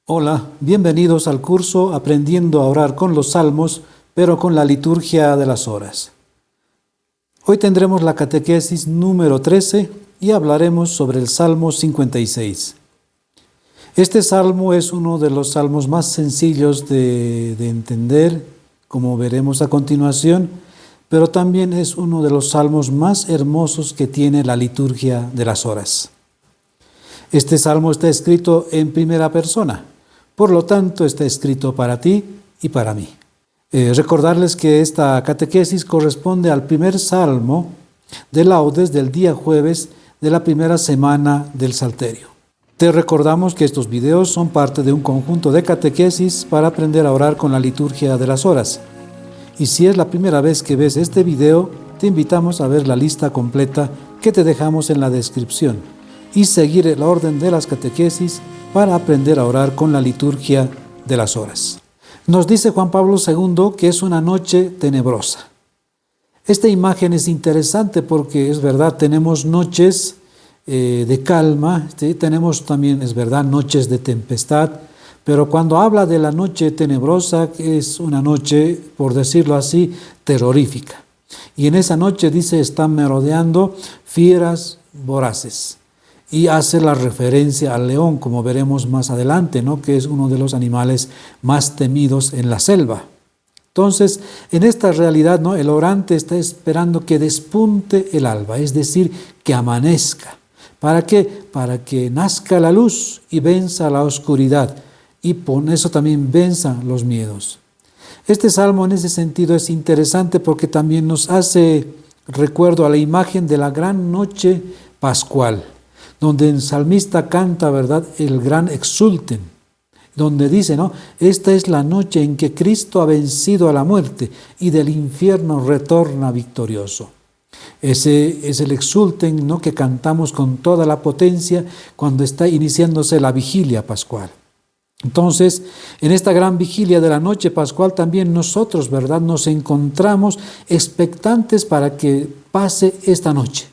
Hola, bienvenidos al curso Aprendiendo a orar con los salmos, pero con la liturgia de las horas. Hoy tendremos la catequesis número 13 y hablaremos sobre el Salmo 56. Este salmo es uno de los salmos más sencillos de entender, como veremos a continuación, pero también es uno de los salmos más hermosos que tiene la liturgia de las horas. Este salmo está escrito en primera persona. Por lo tanto, está escrito para ti y para mí. Recordarles que esta catequesis corresponde al primer salmo de laudes del día jueves de la primera semana del Salterio. Te recordamos que estos videos son parte de un conjunto de catequesis para aprender a orar con la liturgia de las horas. Y si es la primera vez que ves este video, te invitamos a ver la lista completa que te dejamos en la descripción y seguir el orden de las catequesis para aprender a orar con la liturgia de las horas. Nos dice Juan Pablo II que es una noche tenebrosa. Esta imagen es interesante porque es verdad, tenemos noches de calma, ¿sí? Tenemos también, es verdad, noches de tempestad, pero cuando habla de la noche tenebrosa, es una noche, por decirlo así, terrorífica. Y en esa noche, dice, están merodeando fieras voraces. Y hace la referencia al león, como veremos más adelante, ¿no? Que es uno de los animales más temidos en la selva. Entonces, en esta realidad, ¿no? El orante está esperando que despunte el alba, es decir, que amanezca. ¿Para qué? Para que nazca la luz y venza la oscuridad, y por eso también venza los miedos. Este salmo en ese sentido es interesante porque también nos hace recuerdo a la imagen de la gran noche pascual, donde el salmista canta, ¿verdad?, el gran exulten, donde dice, ¿no?, esta es la noche en que Cristo ha vencido a la muerte y del infierno retorna victorioso. Ese es el exulten, ¿no?, que cantamos con toda la potencia cuando está iniciándose la vigilia pascual. Entonces, en esta gran vigilia de la noche pascual también nosotros, ¿verdad?, nos encontramos expectantes para que pase esta noche.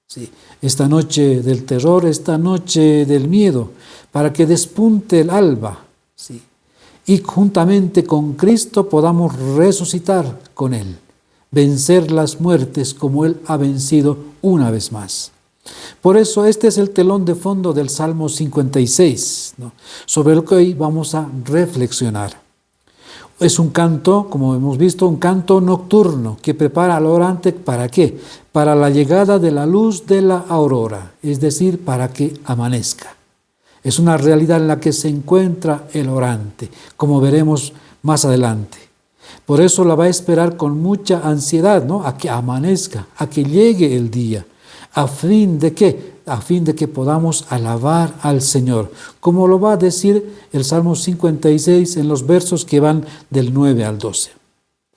Sí, esta noche del terror, esta noche del miedo, para que despunte el alba, sí, y juntamente con Cristo podamos resucitar con Él, vencer las muertes como Él ha vencido una vez más. Por eso este es el telón de fondo del Salmo 56, ¿no?, sobre el que hoy vamos a reflexionar. Es un canto, como hemos visto, un canto nocturno que prepara al orante, ¿para qué? Para la llegada de la luz de la aurora, es decir, para que amanezca. Es una realidad en la que se encuentra el orante, como veremos más adelante. Por eso la va a esperar con mucha ansiedad, ¿no?, a que amanezca, a que llegue el día. ¿A fin de qué? A fin de que podamos alabar al Señor, como lo va a decir el Salmo 56 en los versos que van del 9 al 12.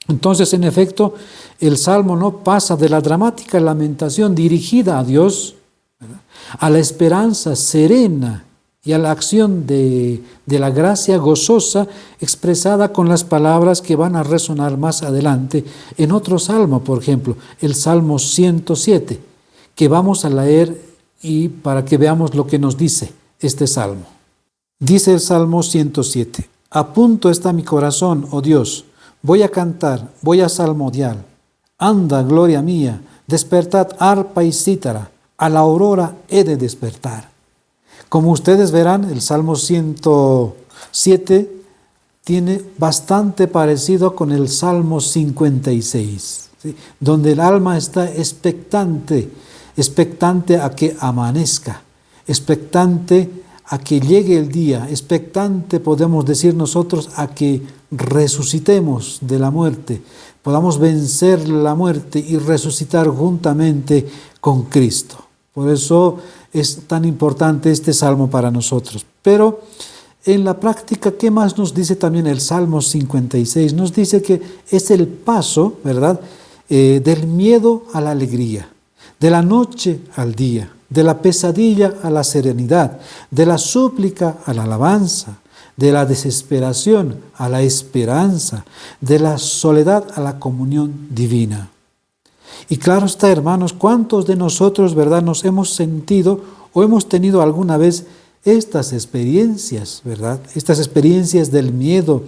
Entonces, en efecto, el Salmo no pasa de la dramática lamentación dirigida a Dios, ¿verdad?, a la esperanza serena y a la acción de la gracia gozosa expresada con las palabras que van a resonar más adelante en otro salmo, por ejemplo, el Salmo 107, que vamos a leer y para que veamos lo que nos dice este salmo. Dice el Salmo 107, a punto está mi corazón, oh Dios, voy a cantar, voy a salmodiar. Anda, gloria mía, despertad arpa y cítara, a la aurora he de despertar. Como ustedes verán, el Salmo 107 tiene bastante parecido con el Salmo 56, ¿sí?, donde el alma está expectante a que amanezca, expectante a que llegue el día, expectante, podemos decir nosotros, a que resucitemos de la muerte, podamos vencer la muerte y resucitar juntamente con Cristo. Por eso es tan importante este salmo para nosotros. Pero en la práctica, ¿qué más nos dice también el Salmo 56? Nos dice que es el paso, ¿verdad?, del miedo a la alegría, de la noche al día, de la pesadilla a la serenidad, de la súplica a la alabanza, de la desesperación a la esperanza, de la soledad a la comunión divina. Y claro está, hermanos, ¿cuántos de nosotros, verdad, nos hemos sentido o hemos tenido alguna vez estas experiencias, ¿verdad? Estas experiencias del miedo,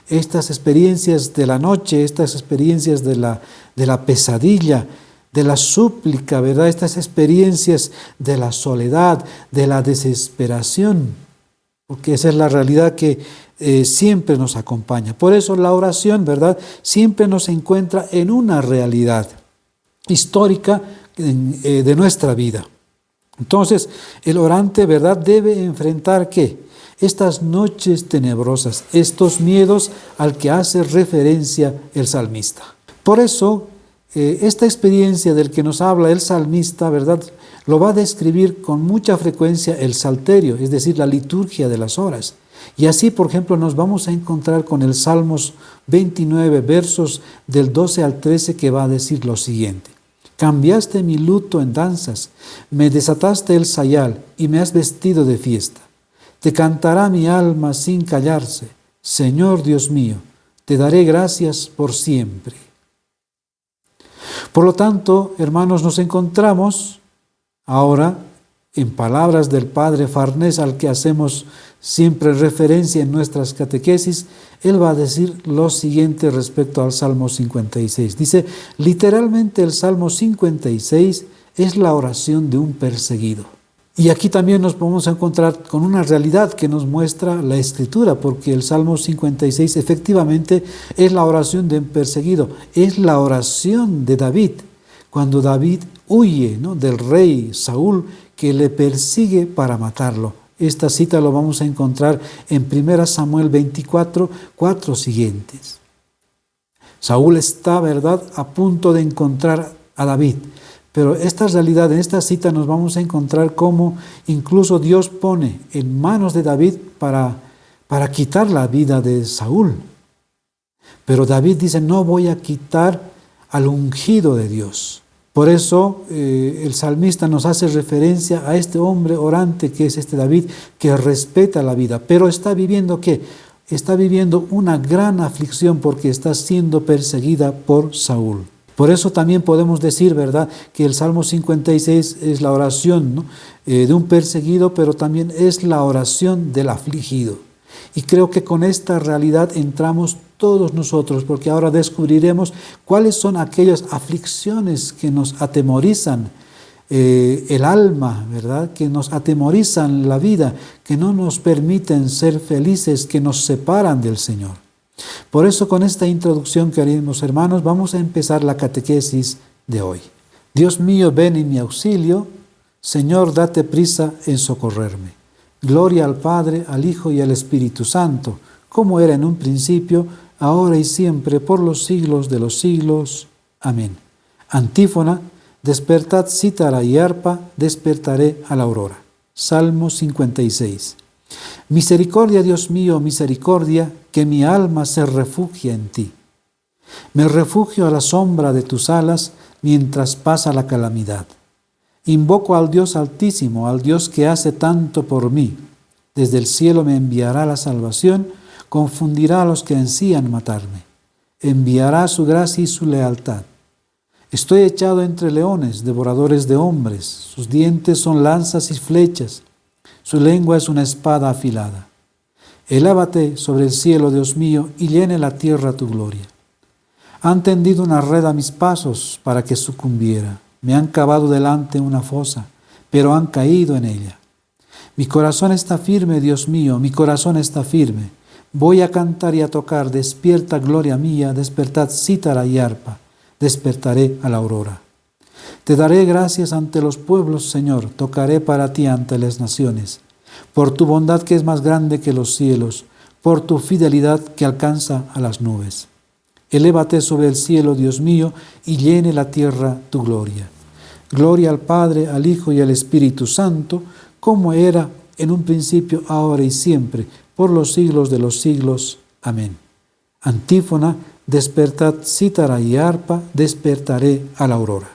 estas experiencias de la noche, estas experiencias de la pesadilla, de la súplica, ¿verdad? Estas experiencias de la soledad, de la desesperación, porque esa es la realidad que siempre nos acompaña. Por eso la oración, ¿verdad? Siempre nos encuentra en una realidad histórica de nuestra vida. Entonces, el orante, ¿verdad?, debe enfrentar ¿qué? Estas noches tenebrosas, estos miedos al que hace referencia el salmista. Por eso, esta experiencia del que nos habla el salmista, ¿verdad?, lo va a describir con mucha frecuencia el salterio, es decir, la liturgia de las horas. Y así, por ejemplo, nos vamos a encontrar con el Salmos 29, versos del 12 al 13, que va a decir lo siguiente. Cambiaste mi luto en danzas, me desataste el sayal y me has vestido de fiesta. Te cantará mi alma sin callarse. Señor Dios mío, te daré gracias por siempre. Por lo tanto, hermanos, nos encontramos ahora en palabras del Padre Farnés, al que hacemos siempre referencia en nuestras catequesis. Él va a decir lo siguiente respecto al Salmo 56. Dice, literalmente el Salmo 56 es la oración de un perseguido. Y aquí también nos vamos a encontrar con una realidad que nos muestra la Escritura, porque el Salmo 56 efectivamente es la oración de un perseguido, es la oración de David, cuando David huye, ¿no?, del rey Saúl, que le persigue para matarlo. Esta cita lo vamos a encontrar en 1 Samuel 24, 4 siguientes. Saúl está, ¿verdad?, a punto de encontrar a David. Pero esta realidad, en esta cita nos vamos a encontrar cómo incluso Dios pone en manos de David para quitar la vida de Saúl. Pero David dice, no voy a quitar al ungido de Dios. Por eso el salmista nos hace referencia a este hombre orante que es este David, que respeta la vida. Pero está viviendo ¿qué? Está viviendo una gran aflicción porque está siendo perseguida por Saúl. Por eso también podemos decir, ¿verdad?, que el Salmo 56 es la oración, ¿no?, de un perseguido, pero también es la oración del afligido. Y creo que con esta realidad entramos todos nosotros, porque ahora descubriremos cuáles son aquellas aflicciones que nos atemorizan el alma, ¿verdad?, que nos atemorizan la vida, que no nos permiten ser felices, que nos separan del Señor. Por eso, con esta introducción, queridos hermanos, vamos a empezar la catequesis de hoy. Dios mío, ven en mi auxilio. Señor, date prisa en socorrerme. Gloria al Padre, al Hijo y al Espíritu Santo, como era en un principio, ahora y siempre, por los siglos de los siglos. Amén. Antífona, despertad cítara y arpa, despertaré a la aurora. Salmo 56. Misericordia, Dios mío, misericordia, que mi alma se refugia en ti. Me refugio a la sombra de tus alas mientras pasa la calamidad. Invoco al Dios Altísimo, al Dios que hace tanto por mí. Desde el cielo me enviará la salvación, confundirá a los que ansían matarme. Enviará su gracia y su lealtad. Estoy echado entre leones, devoradores de hombres. Sus dientes son lanzas y flechas. Su lengua es una espada afilada. Elévate sobre el cielo, Dios mío, y llene la tierra tu gloria. Han tendido una red a mis pasos para que sucumbiera. Me han cavado delante una fosa, pero han caído en ella. Mi corazón está firme, Dios mío, mi corazón está firme. Voy a cantar y a tocar, despierta, gloria mía, despertad cítara y arpa, despertaré a la aurora. Te daré gracias ante los pueblos, Señor, tocaré para ti ante las naciones, por tu bondad que es más grande que los cielos, por tu fidelidad que alcanza a las nubes. Elévate sobre el cielo, Dios mío, y llene la tierra tu gloria. Gloria al Padre, al Hijo y al Espíritu Santo, como era en un principio, ahora y siempre, por los siglos de los siglos. Amén. Antífona, despertad cítara y arpa, despertaré a la aurora.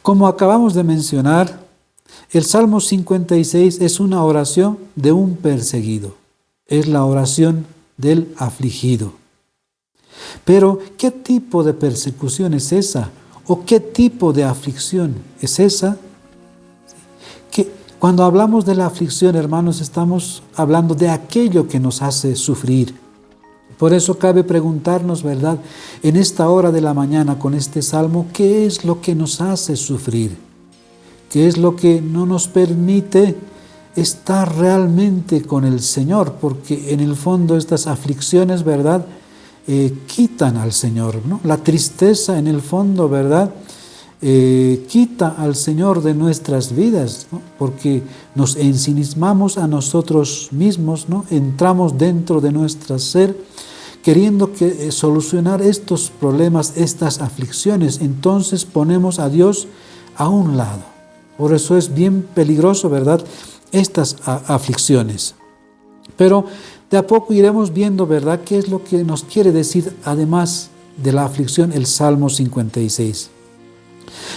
Como acabamos de mencionar, el Salmo 56 es una oración de un perseguido. Es la oración del afligido. Pero, ¿qué tipo de persecución es esa? ¿O qué tipo de aflicción es esa? Que cuando hablamos de la aflicción, hermanos, estamos hablando de aquello que nos hace sufrir. Por eso cabe preguntarnos, ¿verdad?, en esta hora de la mañana con este salmo, ¿qué es lo que nos hace sufrir? ¿Qué es lo que no nos permite estar realmente con el Señor? Porque en el fondo estas aflicciones, ¿verdad?, quitan al Señor, ¿no? La tristeza en el fondo, ¿verdad?, quita al Señor de nuestras vidas, ¿no? Porque nos ensimismamos a nosotros mismos, ¿no? Entramos dentro de nuestro ser queriendo solucionar estos problemas, estas aflicciones. Entonces ponemos a Dios a un lado. Por eso es bien peligroso, ¿verdad?, estas aflicciones. Pero de a poco iremos viendo, ¿verdad?, qué es lo que nos quiere decir, además de la aflicción, el Salmo 56.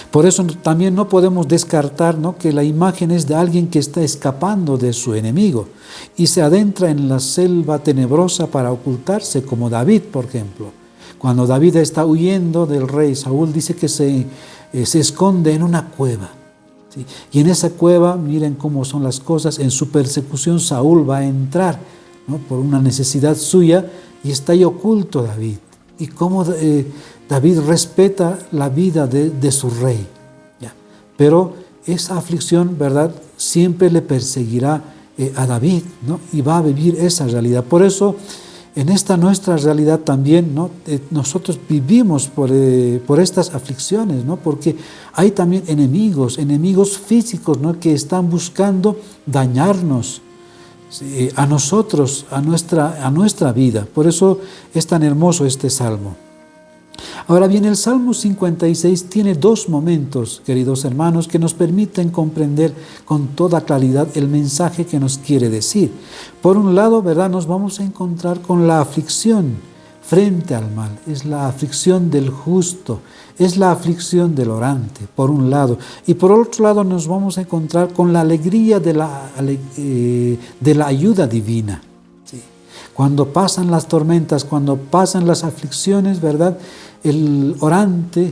Por eso también no podemos descartar, ¿no?, que la imagen es de alguien que está escapando de su enemigo y se adentra en la selva tenebrosa para ocultarse, como David, por ejemplo. Cuando David está huyendo del rey Saúl, dice que se esconde en una cueva. ¿Sí? Y en esa cueva, miren cómo son las cosas, en su persecución Saúl va a entrar, ¿no?, por una necesidad suya, y está ahí oculto David. Y cómo David respeta la vida de su rey. ¿Ya? Pero esa aflicción, ¿verdad?, siempre le perseguirá a David, ¿no?, y va a vivir esa realidad. Por eso, en esta nuestra realidad también, ¿no?, nosotros vivimos por estas aflicciones, ¿no?, porque hay también enemigos físicos, ¿no?, que están buscando dañarnos, a nosotros, a nuestra vida. Por eso es tan hermoso este salmo. Ahora bien, el Salmo 56 tiene dos momentos, queridos hermanos, que nos permiten comprender con toda claridad el mensaje que nos quiere decir. Por un lado, ¿verdad?, nos vamos a encontrar con la aflicción frente al mal. Es la aflicción del justo, es la aflicción del orante, por un lado. Y por otro lado nos vamos a encontrar con la alegría de la ayuda divina. ¿Sí? Cuando pasan las tormentas, cuando pasan las aflicciones, ¿verdad?, el orante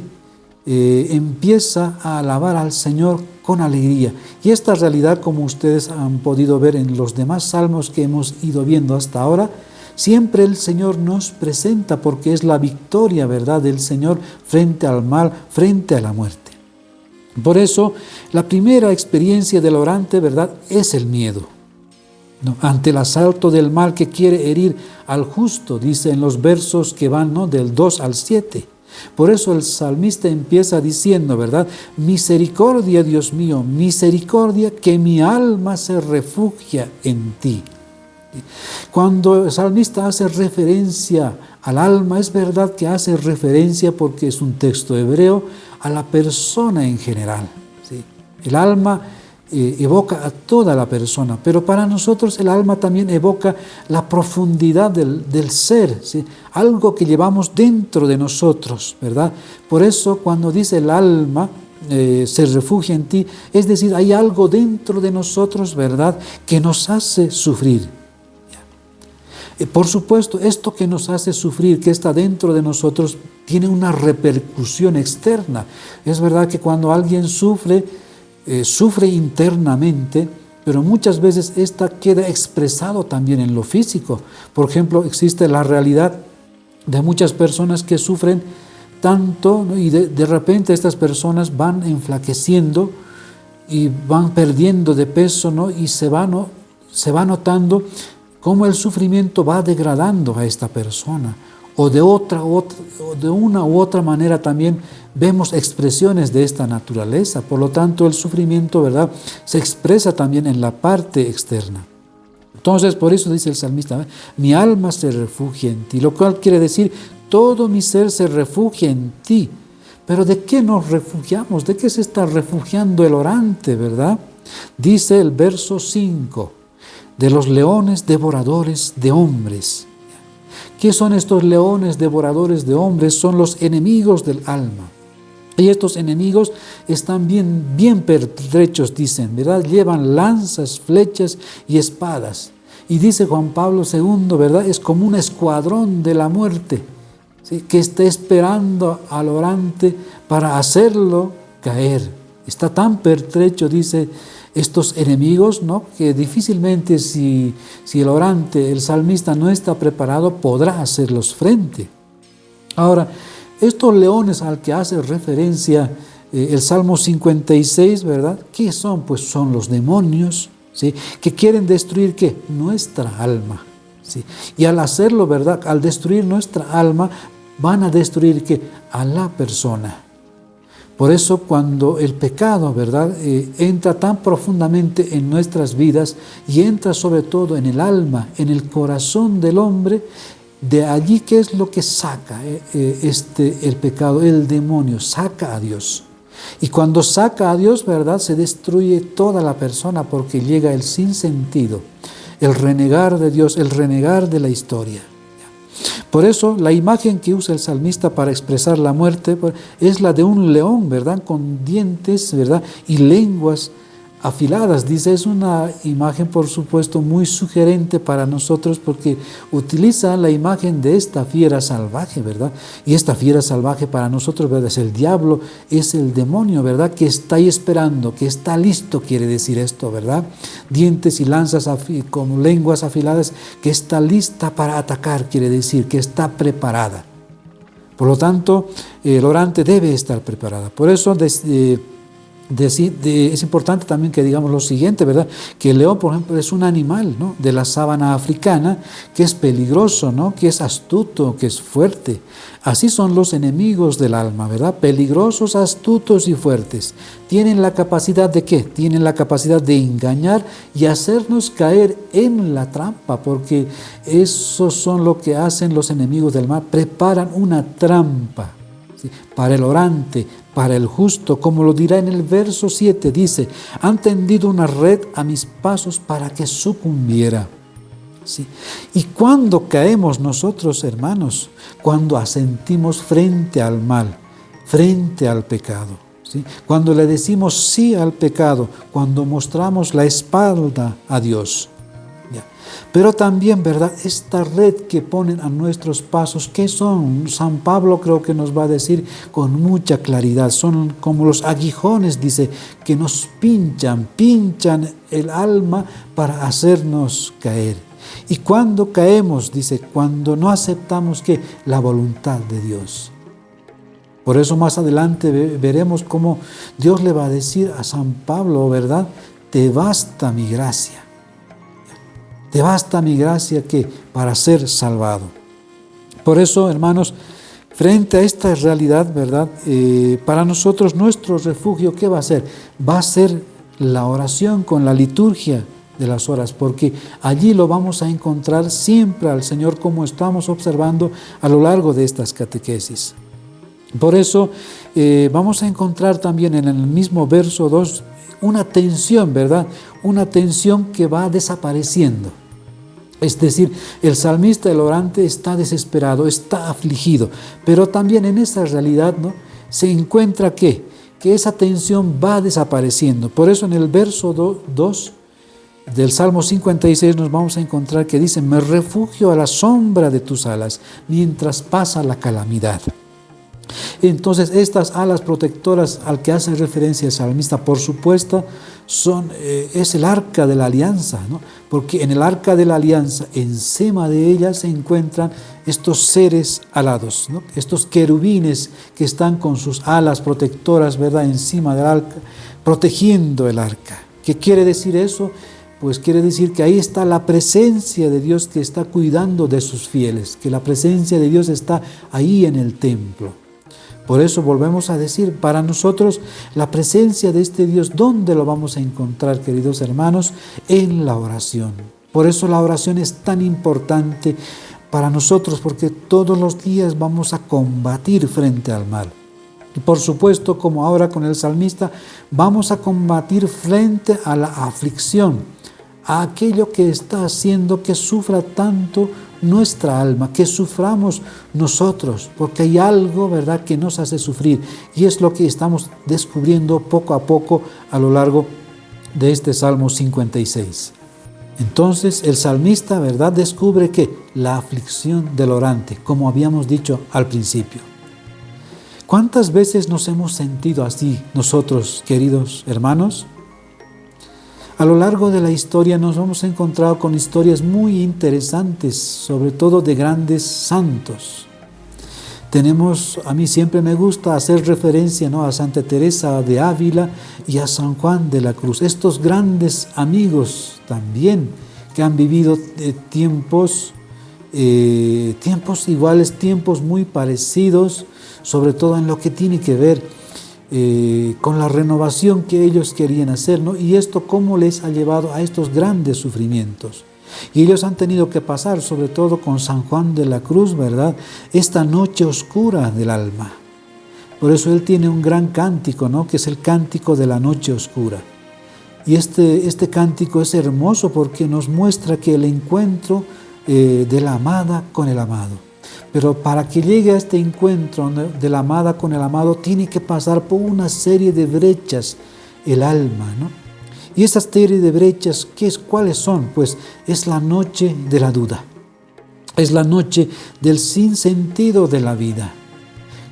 empieza a alabar al Señor con alegría. Y esta realidad, como ustedes han podido ver en los demás salmos que hemos ido viendo hasta ahora, siempre el Señor nos presenta, porque es la victoria, ¿verdad?, del Señor frente al mal, frente a la muerte. Por eso, la primera experiencia del orante, ¿verdad?, es el miedo, ¿no?, ante el asalto del mal que quiere herir al justo, dice en los versos que van, ¿no?, del 2 al 7. Por eso el salmista empieza diciendo, ¿verdad?, misericordia, Dios mío, misericordia, que mi alma se refugia en ti. Cuando el salmista hace referencia al alma, es verdad que hace referencia, porque es un texto hebreo, a la persona en general. ¿Sí? El alma evoca a toda la persona, pero para nosotros el alma también evoca la profundidad del ser, ¿sí?, algo que llevamos dentro de nosotros, ¿verdad? Por eso cuando dice el alma se refugia en ti, es decir, hay algo dentro de nosotros, ¿verdad?, que nos hace sufrir. Por supuesto, esto que nos hace sufrir, que está dentro de nosotros, tiene una repercusión externa. Es verdad que cuando alguien sufre internamente, pero muchas veces esta queda expresado también en lo físico. Por ejemplo, existe la realidad de muchas personas que sufren tanto, ¿no?, y de repente estas personas van enflaqueciendo y van perdiendo de peso, ¿no?, y se va notando cómo el sufrimiento va degradando a esta persona. O de una u otra manera también vemos expresiones de esta naturaleza. Por lo tanto, el sufrimiento, ¿verdad?, se expresa también en la parte externa. Entonces, por eso dice el salmista, mi alma se refugia en ti, lo cual quiere decir, todo mi ser se refugia en ti. Pero ¿de qué nos refugiamos? ¿De qué se está refugiando el orante, verdad? Dice el verso 5, de los leones devoradores de hombres. ¿Qué son estos leones devoradores de hombres? Son los enemigos del alma. Y estos enemigos están bien pertrechos, dicen, ¿verdad? Llevan lanzas, flechas y espadas. Y dice Juan Pablo II, ¿verdad? Es como un escuadrón de la muerte, ¿sí? Que está esperando al orante para hacerlo caer. Está tan pertrecho, dice, estos enemigos, ¿no? Que difícilmente si el orante, el salmista, no está preparado, podrá hacerlos frente. Ahora, estos leones al que hace referencia el Salmo 56, ¿verdad? ¿Qué son? Pues son los demonios, ¿sí? Que quieren destruir, ¿qué? Nuestra alma, ¿sí? Y al hacerlo, ¿verdad? Al destruir nuestra alma, van a destruir, ¿qué? A la persona. Por eso cuando el pecado, ¿verdad? Entra tan profundamente en nuestras vidas y entra sobre todo en el alma, en el corazón del hombre, de allí, ¿qué es lo que saca el pecado? El demonio saca a Dios. Y cuando saca a Dios, ¿verdad? Se destruye toda la persona porque llega el sinsentido, el renegar de Dios, el renegar de la historia. Por eso la imagen que usa el salmista para expresar la muerte es la de un león, ¿verdad? Con dientes, ¿verdad? Y lenguas afiladas. Dice, es una imagen, por supuesto, muy sugerente para nosotros porque utiliza la imagen de esta fiera salvaje, ¿verdad? Y esta fiera salvaje para nosotros, ¿verdad? Es el diablo, es el demonio, ¿verdad? Que está ahí esperando, que está listo, quiere decir esto, ¿verdad? Dientes y lanzas como lenguas afiladas, que está lista para atacar, quiere decir, que está preparada. Por lo tanto, el orante debe estar preparada. Por eso, es importante también que digamos lo siguiente, ¿verdad? Que el león, por ejemplo, es un animal, ¿no? De la sabana africana que es peligroso, ¿no? Que es astuto, que es fuerte. Así son los enemigos del alma, ¿verdad? Peligrosos, astutos y fuertes. Tienen la capacidad de ¿qué? Tienen la capacidad de engañar y hacernos caer en la trampa, porque eso son lo que hacen los enemigos del mal. Preparan una trampa, ¿sí? Para el orante, para el justo, como lo dirá en el verso 7, dice, han tendido una red a mis pasos para que sucumbiera. ¿Sí? Y cuando caemos nosotros, hermanos, cuando asentimos frente al mal, frente al pecado, ¿sí? Cuando le decimos sí al pecado, cuando mostramos la espalda a Dios. Pero también, ¿verdad? Esta red que ponen a nuestros pasos, ¿qué son? San Pablo creo que nos va a decir con mucha claridad, son como los aguijones, dice, que nos pinchan el alma para hacernos caer. Y cuando caemos, dice, cuando no aceptamos ¿qué? La voluntad de Dios. Por eso más adelante veremos cómo Dios le va a decir a San Pablo, ¿verdad? Te basta mi gracia. Te basta mi gracia que para ser salvado. Por eso, hermanos, frente a esta realidad, ¿verdad? Para nosotros nuestro refugio, ¿qué va a ser? Va a ser la oración con la liturgia de las horas, porque allí lo vamos a encontrar siempre al Señor, como estamos observando a lo largo de estas catequesis. Por eso vamos a encontrar también en el mismo verso 2 una tensión, ¿verdad? Una tensión que va desapareciendo. Es decir, el salmista, el orante, está desesperado, está afligido, pero también en esa realidad, ¿no? Se encuentra que esa tensión va desapareciendo. Por eso en el verso 2 del Salmo 56 nos vamos a encontrar que dice, me refugio a la sombra de tus alas mientras pasa la calamidad. Entonces estas alas protectoras al que hace referencia el salmista, por supuesto, es el arca de la alianza, ¿no? Porque en el arca de la alianza, encima de ella se encuentran estos seres alados, ¿no? Estos querubines que están con sus alas protectoras, ¿verdad?, encima del arca, protegiendo el arca. ¿Qué quiere decir eso? Pues quiere decir que ahí está la presencia de Dios que está cuidando de sus fieles, que la presencia de Dios está ahí en el templo. Por eso volvemos a decir, para nosotros la presencia de este Dios, ¿dónde lo vamos a encontrar, queridos hermanos? En la oración. Por eso la oración es tan importante para nosotros, porque todos los días vamos a combatir frente al mal. Y por supuesto, como ahora con el salmista, vamos a combatir frente a la aflicción, a aquello que está haciendo que sufra tanto nuestra alma, que suframos nosotros, porque hay algo, ¿verdad?, que nos hace sufrir. Y es lo que estamos descubriendo poco a poco a lo largo de este Salmo 56. Entonces el salmista, ¿verdad?, descubre que la aflicción del orante, como habíamos dicho al principio. ¿Cuántas veces nos hemos sentido así nosotros, queridos hermanos? A lo largo de la historia nos hemos encontrado con historias muy interesantes, sobre todo de grandes santos. A mí siempre me gusta hacer referencia, ¿no?, a Santa Teresa de Ávila y a San Juan de la Cruz. Estos grandes amigos también que han vivido tiempos iguales, tiempos muy parecidos, sobre todo en lo que tiene que ver con la renovación que ellos querían hacer, ¿no? Y esto cómo les ha llevado a estos grandes sufrimientos. Y ellos han tenido que pasar, sobre todo con San Juan de la Cruz, ¿verdad?, esta noche oscura del alma. Por eso él tiene un gran cántico, ¿no?, que es el cántico de la noche oscura. Y este cántico es hermoso porque nos muestra que el encuentro de la amada con el amado. Pero para que llegue a este encuentro de la amada con el amado, tiene que pasar por una serie de brechas el alma, ¿no? Y esas serie de brechas, ¿cuáles son? Pues es la noche de la duda, es la noche del sinsentido de la vida.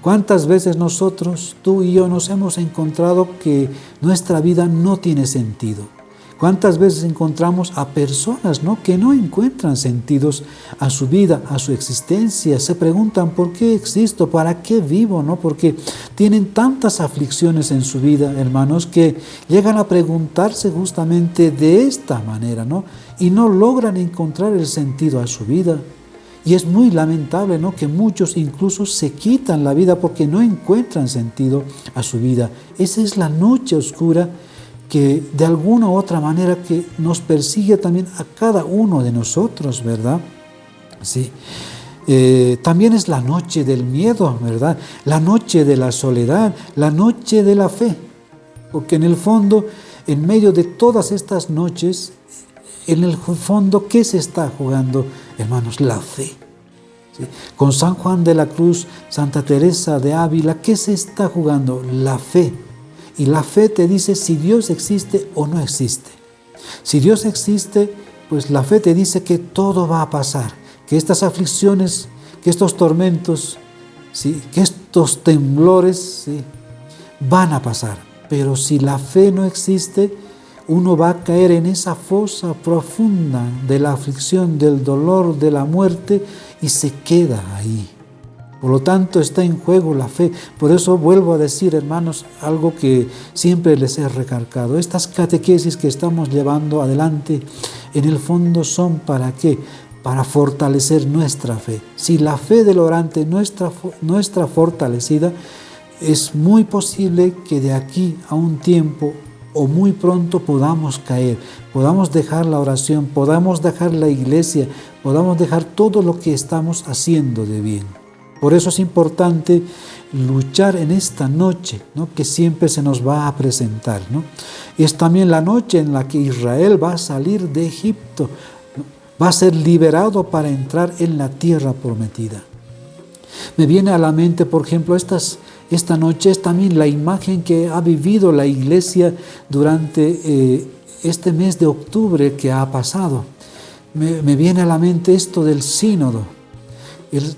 ¿Cuántas veces nosotros, tú y yo, nos hemos encontrado que nuestra vida no tiene sentido? ¿Cuántas veces encontramos a personas, ¿no?, que no encuentran sentidos a su vida, a su existencia? Se preguntan, ¿por qué existo? ¿Para qué vivo? ¿No? Porque tienen tantas aflicciones en su vida, hermanos, que llegan a preguntarse justamente de esta manera, ¿no? Y no logran encontrar el sentido a su vida. Y es muy lamentable, ¿no?, que muchos incluso se quitan la vida porque no encuentran sentido a su vida. Esa es la noche oscura que de alguna u otra manera que nos persigue también a cada uno de nosotros, ¿verdad? Sí. También es la noche del miedo, ¿verdad? La noche de la soledad, la noche de la fe. Porque en el fondo, en medio de todas estas noches, en el fondo, ¿qué se está jugando, hermanos? La fe. ¿Sí? Con San Juan de la Cruz, Santa Teresa de Ávila, ¿qué se está jugando? La fe. Y la fe te dice si Dios existe o no existe. Si Dios existe, pues la fe te dice que todo va a pasar, que estas aflicciones, que estos tormentos, ¿sí?, que estos temblores, ¿sí?, van a pasar. Pero si la fe no existe, uno va a caer en esa fosa profunda de la aflicción, del dolor, de la muerte, y se queda ahí. Por lo tanto, está en juego la fe. Por eso vuelvo a decir, hermanos, algo que siempre les he recalcado. Estas catequesis que estamos llevando adelante, en el fondo son ¿para qué? Para fortalecer nuestra fe. Si la fe del orante no está fortalecida, es muy posible que de aquí a un tiempo o muy pronto podamos caer, podamos dejar la oración, podamos dejar la iglesia, podamos dejar todo lo que estamos haciendo de bien. Por eso es importante luchar en esta noche, ¿no?, que siempre se nos va a presentar, ¿no? Es también la noche en la que Israel va a salir de Egipto, ¿no?, va a ser liberado para entrar en la tierra prometida. Me viene a la mente, por ejemplo, esta noche es también la imagen que ha vivido la iglesia durante este mes de octubre que ha pasado. Me viene a la mente esto del sínodo.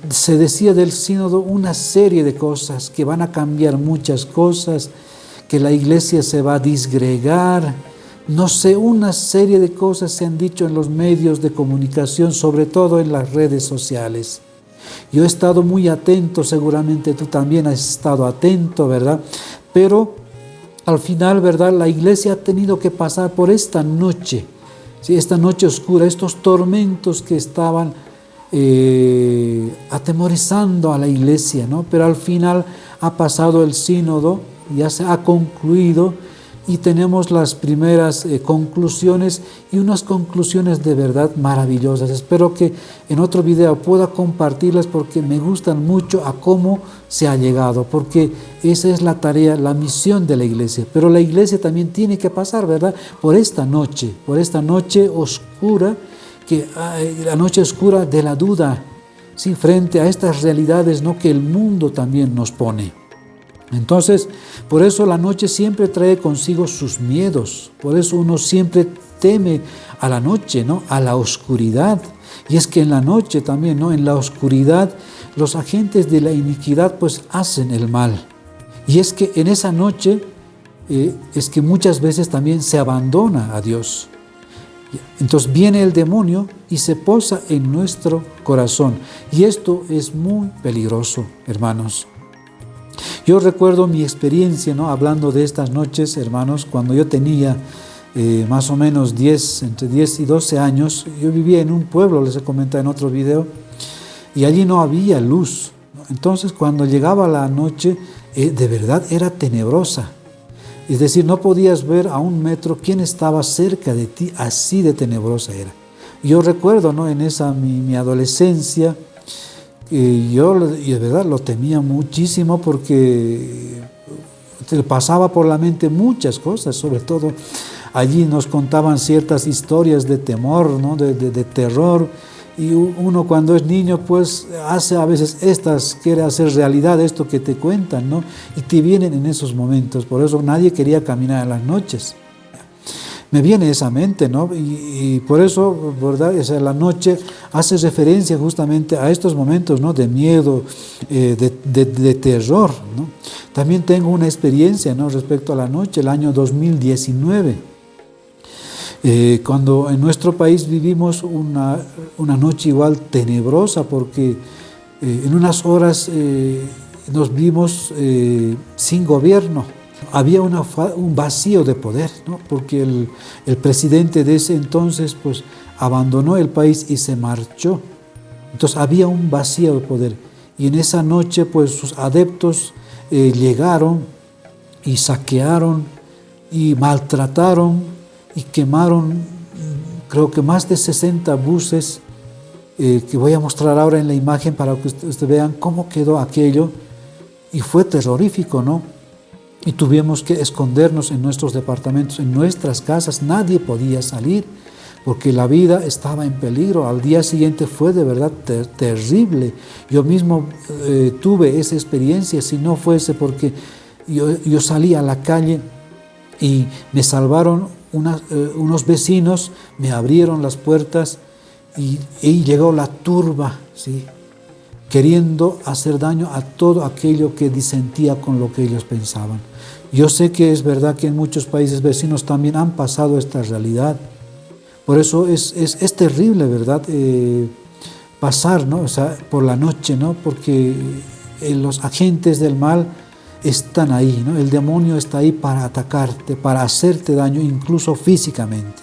Se decía del sínodo una serie de cosas, que van a cambiar muchas cosas, que la iglesia se va a disgregar, no sé, una serie de cosas se han dicho en los medios de comunicación, sobre todo en las redes sociales. Yo he estado muy atento, seguramente tú también has estado atento, ¿verdad? Pero al final, ¿verdad?, la iglesia ha tenido que pasar por esta noche, ¿sí?, esta noche oscura, estos tormentos que estaban atemorizando a la iglesia, ¿no? Pero al final ha pasado el sínodo, ya se ha concluido y tenemos las primeras conclusiones y unas conclusiones de verdad maravillosas. Espero que en otro video pueda compartirlas porque me gustan mucho a cómo se ha llegado, porque esa es la tarea, la misión de la iglesia. Pero la iglesia también tiene que pasar, ¿verdad?, por esta noche oscura, que la noche oscura de la duda, ¿sí? Frente a estas realidades, ¿no?, que el mundo también nos pone. Entonces, por eso la noche siempre trae consigo sus miedos, por eso uno siempre teme a la noche, ¿no?, a la oscuridad. Y es que en la noche también, ¿no?, en la oscuridad, los agentes de la iniquidad pues hacen el mal. Y es que en esa noche es que muchas veces también se abandona a Dios. Entonces viene el demonio y se posa en nuestro corazón. Y esto es muy peligroso, hermanos. Yo recuerdo mi experiencia, ¿no?, hablando de estas noches, hermanos, cuando yo tenía más o menos entre 10 y 12 años. Yo vivía en un pueblo, les he comentado en otro video, y allí no había luz. Entonces cuando llegaba la noche, de verdad era tenebrosa. Es decir, no podías ver a 1 metro quién estaba cerca de ti, así de tenebrosa era. Yo recuerdo, ¿no?, en esa mi adolescencia, yo de verdad lo temía muchísimo porque te pasaba por la mente muchas cosas, sobre todo allí nos contaban ciertas historias de temor, ¿no?, de terror. Y uno cuando es niño pues hace a veces quiere hacer realidad esto que te cuentan, ¿no? Y te vienen en esos momentos. Por eso nadie quería caminar en las noches. Me viene esa mente, ¿no? Y por eso, ¿verdad? La noche hace referencia justamente a estos momentos, ¿no?, de miedo, de terror, ¿no? También tengo una experiencia, ¿no?, respecto a la noche, el año 2019. Cuando en nuestro país vivimos una noche igual tenebrosa, porque en unas horas nos vimos sin gobierno. Había un vacío de poder, ¿no?, porque el presidente de ese entonces pues abandonó el país y se marchó. Entonces había un vacío de poder. Y en esa noche pues sus adeptos llegaron y saquearon y maltrataron y quemaron, creo que más de 60 buses, que voy a mostrar ahora en la imagen para que ustedes vean cómo quedó aquello. Y fue terrorífico, ¿no? Y tuvimos que escondernos en nuestros departamentos, en nuestras casas. Nadie podía salir porque la vida estaba en peligro. Al día siguiente fue de verdad terrible. Yo mismo tuve esa experiencia, si no fuese porque yo salí a la calle y me salvaron unos vecinos, me abrieron las puertas y llegó la turba, ¿sí?, queriendo hacer daño a todo aquello que disentía con lo que ellos pensaban. Yo sé que es verdad que en muchos países vecinos también han pasado esta realidad. Por eso es terrible, ¿verdad?, pasar, ¿no?, o sea, por la noche, ¿no?, porque los agentes del mal están ahí, ¿no? El demonio está ahí para atacarte, para hacerte daño, incluso físicamente.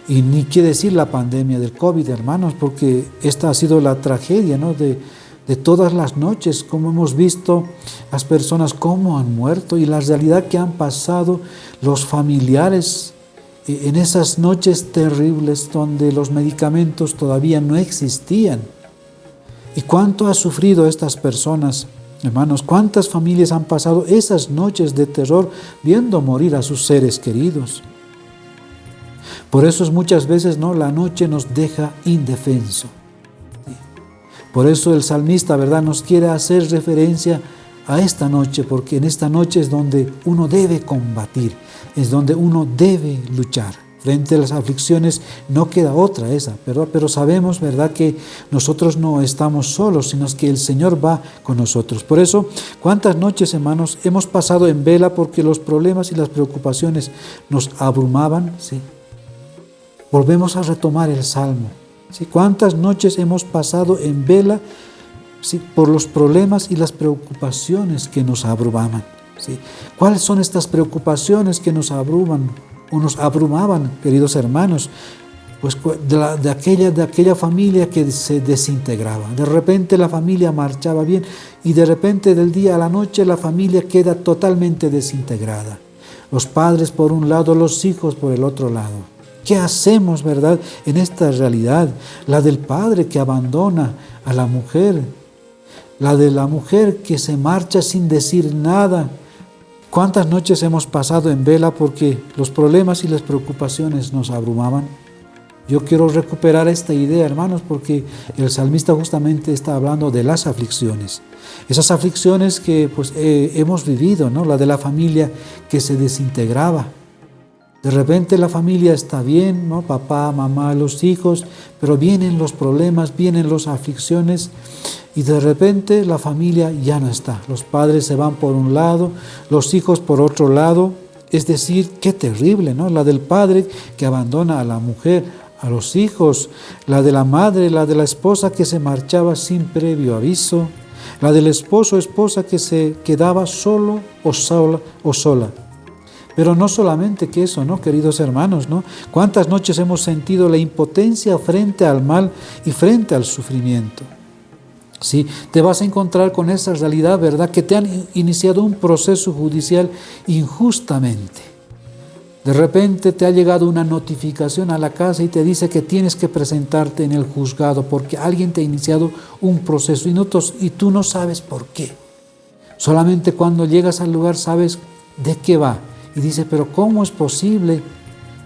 Y ni qué decir la pandemia del COVID, hermanos, porque esta ha sido la tragedia, ¿no?, de todas las noches, como hemos visto las personas cómo han muerto y la realidad que han pasado los familiares en esas noches terribles donde los medicamentos todavía no existían. ¿Y cuánto ha sufrido estas personas? Hermanos, ¿cuántas familias han pasado esas noches de terror viendo morir a sus seres queridos? Por eso muchas veces, ¿no?, la noche nos deja indefenso. Por eso el salmista, ¿verdad?, nos quiere hacer referencia a esta noche, porque en esta noche es donde uno debe combatir, es donde uno debe luchar. Frente a las aflicciones no queda otra esa, pero sabemos, ¿verdad?, que nosotros no estamos solos, sino que el Señor va con nosotros. Por eso, ¿cuántas noches, hermanos, hemos pasado en vela porque los problemas y las preocupaciones nos abrumaban? ¿Sí? Volvemos a retomar el Salmo. ¿Sí? ¿Cuántas noches hemos pasado en vela, ¿sí?, por los problemas y las preocupaciones que nos abrumaban? ¿Sí? ¿Cuáles son estas preocupaciones que nos abruman o nos abrumaban, queridos hermanos? Pues de aquella familia que se desintegraba. De repente la familia marchaba bien y de repente del día a la noche la familia queda totalmente desintegrada. Los padres por un lado, los hijos por el otro lado. ¿Qué hacemos, verdad, en esta realidad? La del padre que abandona a la mujer, la de la mujer que se marcha sin decir nada. ¿Cuántas noches hemos pasado en vela porque los problemas y las preocupaciones nos abrumaban? Yo quiero recuperar esta idea, hermanos, porque el salmista justamente está hablando de las aflicciones. Esas aflicciones que pues, hemos vivido, ¿no? La de la familia que se desintegraba. De repente la familia está bien, ¿no? Papá, mamá, los hijos, pero vienen los problemas, vienen las aflicciones y de repente la familia ya no está. Los padres se van por un lado, los hijos por otro lado. Es decir, qué terrible, ¿no? La del padre que abandona a la mujer, a los hijos, la de la madre, la de la esposa que se marchaba sin previo aviso, la del esposo o esposa que se quedaba solo o sola. Pero no solamente que eso, ¿no, queridos hermanos, ¿no? ¿Cuántas noches hemos sentido la impotencia frente al mal y frente al sufrimiento? Sí, te vas a encontrar con esa realidad, ¿verdad? Que te han iniciado un proceso judicial injustamente. De repente te ha llegado una notificación a la casa y te dice que tienes que presentarte en el juzgado porque alguien te ha iniciado un proceso y tú no sabes por qué. Solamente cuando llegas al lugar sabes de qué va. Y dice, pero ¿cómo es posible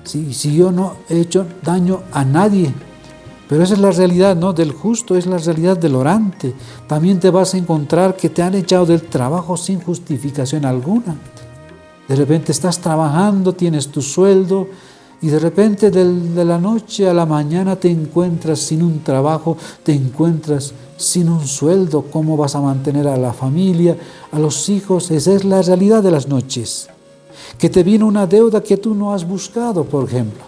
si yo no he hecho daño a nadie? Pero esa es la realidad, ¿no? Del justo, es la realidad del orante. También te vas a encontrar que te han echado del trabajo sin justificación alguna. De repente estás trabajando, tienes tu sueldo y de repente de la noche a la mañana te encuentras sin un trabajo, te encuentras sin un sueldo. ¿Cómo vas a mantener a la familia, a los hijos? Esa es la realidad de las noches. Que te viene una deuda que tú no has buscado, por ejemplo.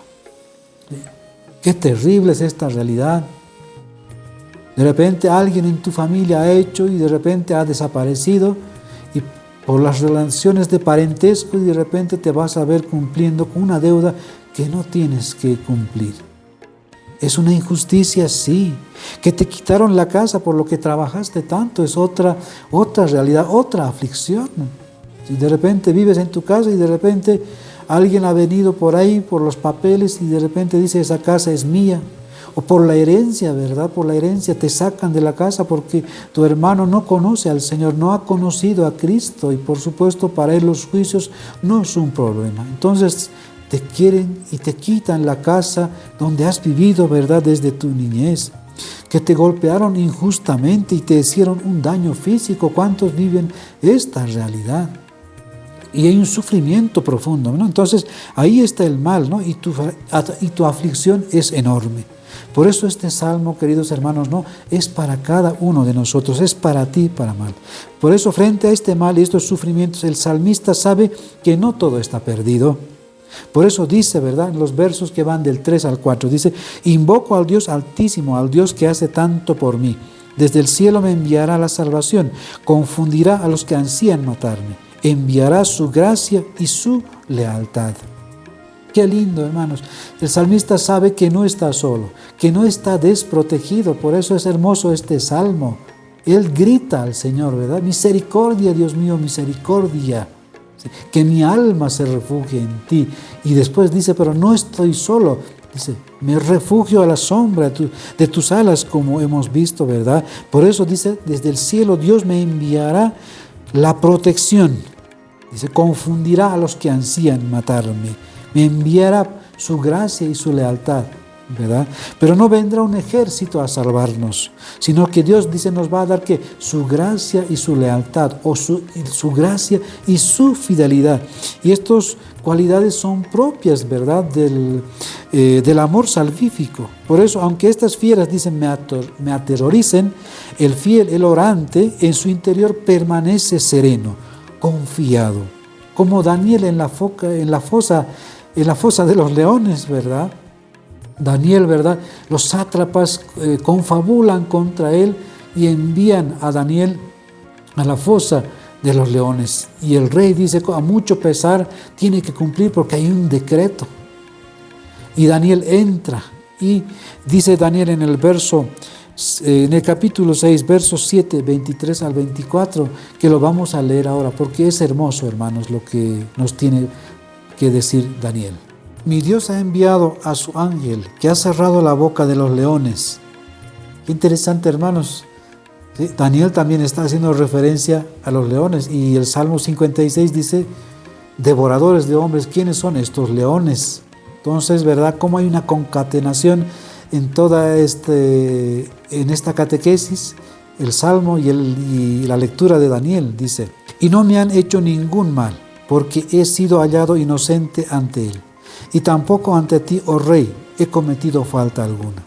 Qué terrible es esta realidad. De repente alguien en tu familia ha hecho y de repente ha desaparecido y por las relaciones de parentesco y de repente te vas a ver cumpliendo con una deuda que no tienes que cumplir. Es una injusticia, sí. Que te quitaron la casa por lo que trabajaste tanto, es otra realidad, otra aflicción. Si de repente vives en tu casa y de repente alguien ha venido por ahí por los papeles y de repente dice esa casa es mía. O por la herencia, ¿verdad? Por la herencia te sacan de la casa porque tu hermano no conoce al Señor, no ha conocido a Cristo y por supuesto para él los juicios no es un problema. Entonces te quieren y te quitan la casa donde has vivido, ¿verdad? Desde tu niñez. Que te golpearon injustamente y te hicieron un daño físico. ¿Cuántos viven esta realidad? Y hay un sufrimiento profundo, ¿no? Entonces ahí está el mal, ¿no? Y tu aflicción es enorme. Por eso este salmo, queridos hermanos, no es para cada uno de nosotros, es para ti, para mal. Por eso frente a este mal y estos sufrimientos, el salmista sabe que no todo está perdido. Por eso dice, ¿verdad? En los versos que van del 3 al 4, dice, invoco al Dios altísimo, al Dios que hace tanto por mí. Desde el cielo me enviará la salvación, confundirá a los que ansían matarme, enviará su gracia y su lealtad. Qué lindo, hermanos. El salmista sabe que no está solo, que no está desprotegido. Por eso es hermoso este salmo. Él grita al Señor, ¿verdad? Misericordia, Dios mío, misericordia. Que mi alma se refugie en ti. Y después dice, pero no estoy solo. Dice, me refugio a la sombra de tus alas, como hemos visto, ¿verdad? Por eso dice, desde el cielo Dios me enviará la protección. Dice, confundirá a los que ansían matarme. Me enviará su gracia y su lealtad, ¿verdad? Pero no vendrá un ejército a salvarnos, sino que Dios dice nos va a dar que su gracia y su lealtad, o su gracia y su fidelidad. Y estas cualidades son propias, ¿verdad? Del amor salvífico. Por eso, aunque estas fieras, dicen, me aterroricen, el fiel, el orante, en su interior permanece sereno, confiado. Como Daniel en la fosa de los leones, ¿verdad? Daniel, ¿verdad? Los sátrapas confabulan contra él y envían a Daniel a la fosa de los leones. Y el rey dice, a mucho pesar tiene que cumplir porque hay un decreto. Y Daniel entra y dice Daniel en el capítulo 6, versos 7, 23 al 24, que lo vamos a leer ahora porque es hermoso, hermanos, lo que nos tiene que decir Daniel. Mi Dios ha enviado a su ángel que ha cerrado la boca de los leones. Qué interesante, hermanos. ¿Sí? Daniel también está haciendo referencia a los leones y el Salmo 56 dice, devoradores de hombres, ¿quiénes son estos leones? Entonces, ¿verdad? Cómo hay una concatenación en en esta catequesis, el Salmo y la lectura de Daniel, dice, y no me han hecho ningún mal, porque he sido hallado inocente ante él, y tampoco ante ti, oh rey, he cometido falta alguna.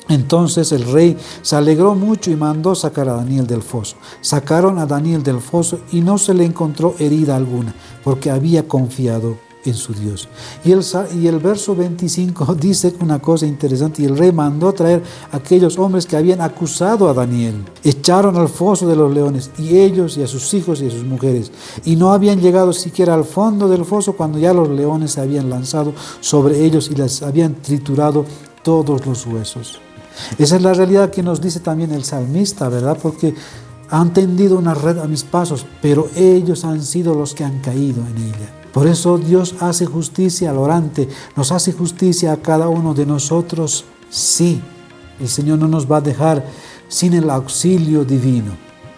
Entonces el rey se alegró mucho y mandó sacar a Daniel del foso. Sacaron a Daniel del foso y no se le encontró herida alguna, porque había confiado en su Dios. Y el verso 25 dice una cosa interesante, y el rey mandó traer a aquellos hombres que habían acusado a Daniel. Echaron al foso de los leones, y ellos y a sus hijos y a sus mujeres, y no habían llegado siquiera al fondo del foso cuando ya los leones se habían lanzado sobre ellos y les habían triturado todos los huesos. Esa es la realidad que nos dice también el salmista, ¿verdad? Porque han tendido una red a mis pasos, pero ellos han sido los que han caído en ella. Por eso Dios hace justicia al orante, nos hace justicia a cada uno de nosotros. Sí, el Señor no nos va a dejar sin el auxilio divino.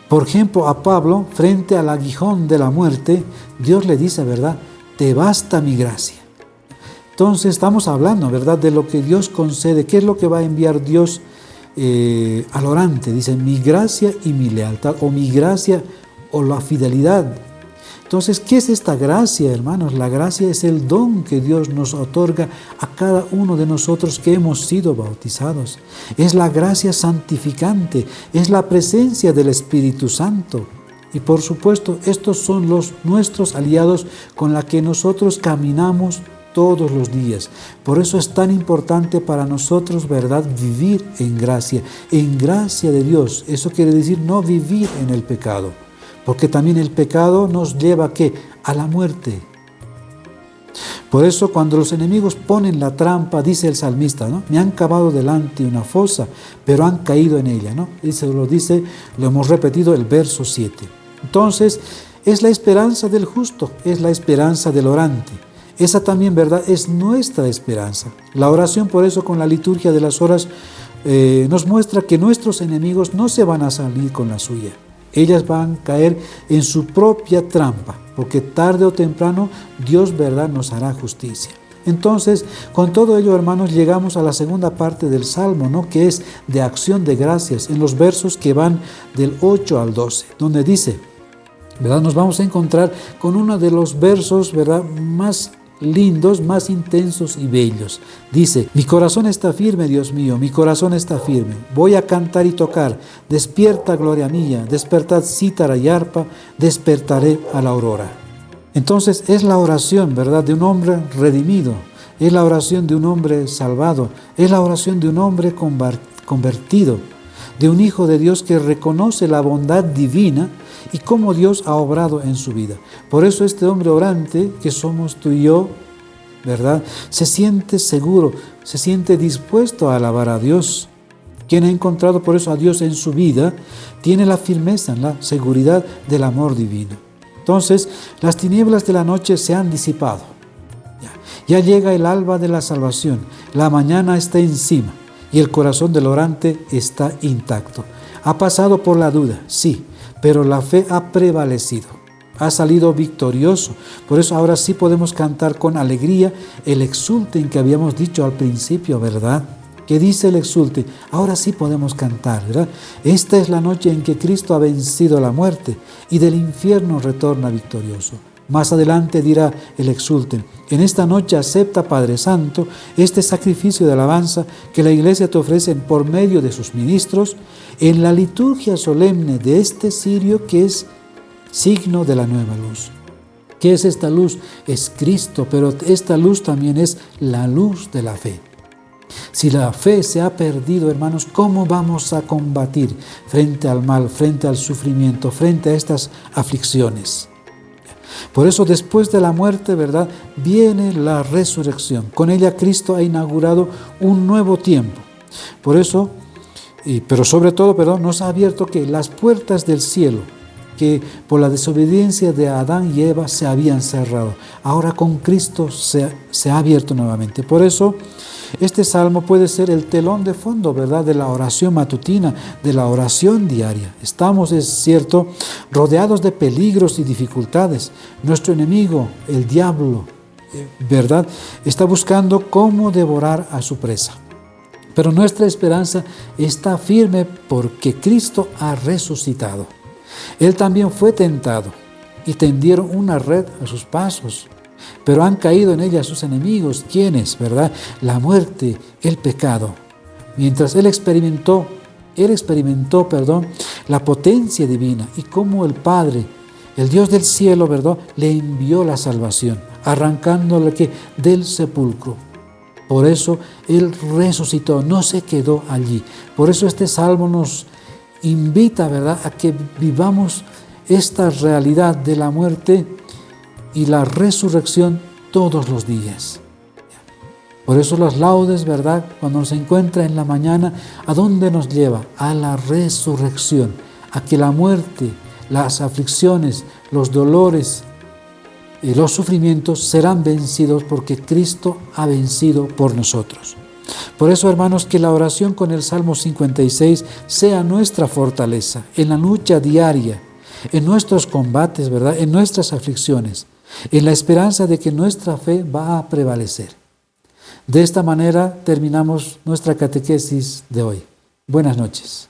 Por ejemplo, a Pablo, frente al aguijón de la muerte, Dios le dice, ¿verdad? Te basta mi gracia. Entonces estamos hablando, ¿verdad?, de lo que Dios concede. ¿Qué es lo que va a enviar Dios al orante? Dice, mi gracia y mi lealtad, o mi gracia o la fidelidad. Entonces, ¿qué es esta gracia, hermanos? La gracia es el don que Dios nos otorga a cada uno de nosotros que hemos sido bautizados. Es la gracia santificante, es la presencia del Espíritu Santo. Y por supuesto, estos son nuestros aliados con la que nosotros caminamos todos los días. Por eso es tan importante para nosotros, ¿verdad?, vivir en gracia de Dios. Eso quiere decir no vivir en el pecado, porque también el pecado nos lleva ¿a qué? A la muerte. Por eso cuando los enemigos ponen la trampa, dice el salmista, ¿no? Me han cavado delante una fosa, pero han caído en ella, ¿no? Lo hemos repetido el verso 7. Entonces, es la esperanza del justo, es la esperanza del orante. Esa también, ¿verdad?, es nuestra esperanza. La oración, por eso, con la liturgia de las horas, nos muestra que nuestros enemigos no se van a salir con la suya. Ellas van a caer en su propia trampa, porque tarde o temprano Dios, ¿verdad?, nos hará justicia. Entonces, con todo ello, hermanos, llegamos a la segunda parte del Salmo, ¿no?, que es de acción de gracias, en los versos que van del 8 al 12, donde dice, ¿verdad?, nos vamos a encontrar con uno de los versos, ¿verdad?, más lindos, más intensos y bellos. Dice, mi corazón está firme, Dios mío, mi corazón está firme. Voy a cantar y tocar. Despierta, gloria mía, despertad cítara y arpa, despertaré a la aurora. Entonces es la oración, ¿verdad?, de un hombre redimido. Es la oración de un hombre salvado. Es la oración de un hombre convertido, de un hijo de Dios que reconoce la bondad divina y cómo Dios ha obrado en su vida. Por eso este hombre orante, que somos tú y yo, ¿verdad?, se siente seguro, se siente dispuesto a alabar a Dios. Quien ha encontrado por eso a Dios en su vida, tiene la firmeza, la seguridad del amor divino. Entonces, las tinieblas de la noche se han disipado. Ya llega el alba de la salvación, la mañana está encima y el corazón del orante está intacto. Ha pasado por la duda, sí, pero la fe ha prevalecido, ha salido victorioso. Por eso ahora sí podemos cantar con alegría el exulten que habíamos dicho al principio, ¿verdad? ¿Qué dice el exulten? Ahora sí podemos cantar, ¿verdad? Esta es la noche en que Cristo ha vencido la muerte y del infierno retorna victorioso. Más adelante dirá el exulten, en esta noche acepta, Padre Santo, este sacrificio de alabanza que la Iglesia te ofrece por medio de sus ministros en la liturgia solemne de este cirio que es signo de la nueva luz. ¿Qué es esta luz? Es Cristo, pero esta luz también es la luz de la fe. Si la fe se ha perdido, hermanos, ¿cómo vamos a combatir frente al mal, frente al sufrimiento, frente a estas aflicciones? Por eso después de la muerte, ¿verdad?, viene la resurrección. Con ella Cristo ha inaugurado un nuevo tiempo. Por eso, pero sobre todo, nos ha abierto que las puertas del cielo, que por la desobediencia de Adán y Eva se habían cerrado. Ahora con Cristo se ha abierto nuevamente. Por eso, este salmo puede ser el telón de fondo, ¿verdad?, de la oración matutina, de la oración diaria. Estamos, es cierto, rodeados de peligros y dificultades. Nuestro enemigo, el diablo, ¿verdad? Está buscando cómo devorar a su presa. Pero nuestra esperanza está firme porque Cristo ha resucitado. Él también fue tentado y tendieron una red a sus pasos, pero han caído en ella sus enemigos. ¿Quiénes, verdad? La muerte, el pecado. Mientras Él experimentó, la potencia divina y cómo el Padre, el Dios del cielo, ¿verdad?, le envió la salvación, arrancándole del sepulcro. Por eso Él resucitó, no se quedó allí. Por eso este salmo nos invita, ¿verdad?, a que vivamos esta realidad de la muerte y la resurrección todos los días. Por eso las laudes, ¿verdad?, cuando nos encuentra en la mañana, ¿a dónde nos lleva? A la resurrección, a que la muerte, las aflicciones, los dolores y los sufrimientos serán vencidos porque Cristo ha vencido por nosotros. Por eso, hermanos, que la oración con el Salmo 56 sea nuestra fortaleza en la lucha diaria, en nuestros combates, ¿verdad?, en nuestras aflicciones, en la esperanza de que nuestra fe va a prevalecer. De esta manera terminamos nuestra catequesis de hoy. Buenas noches.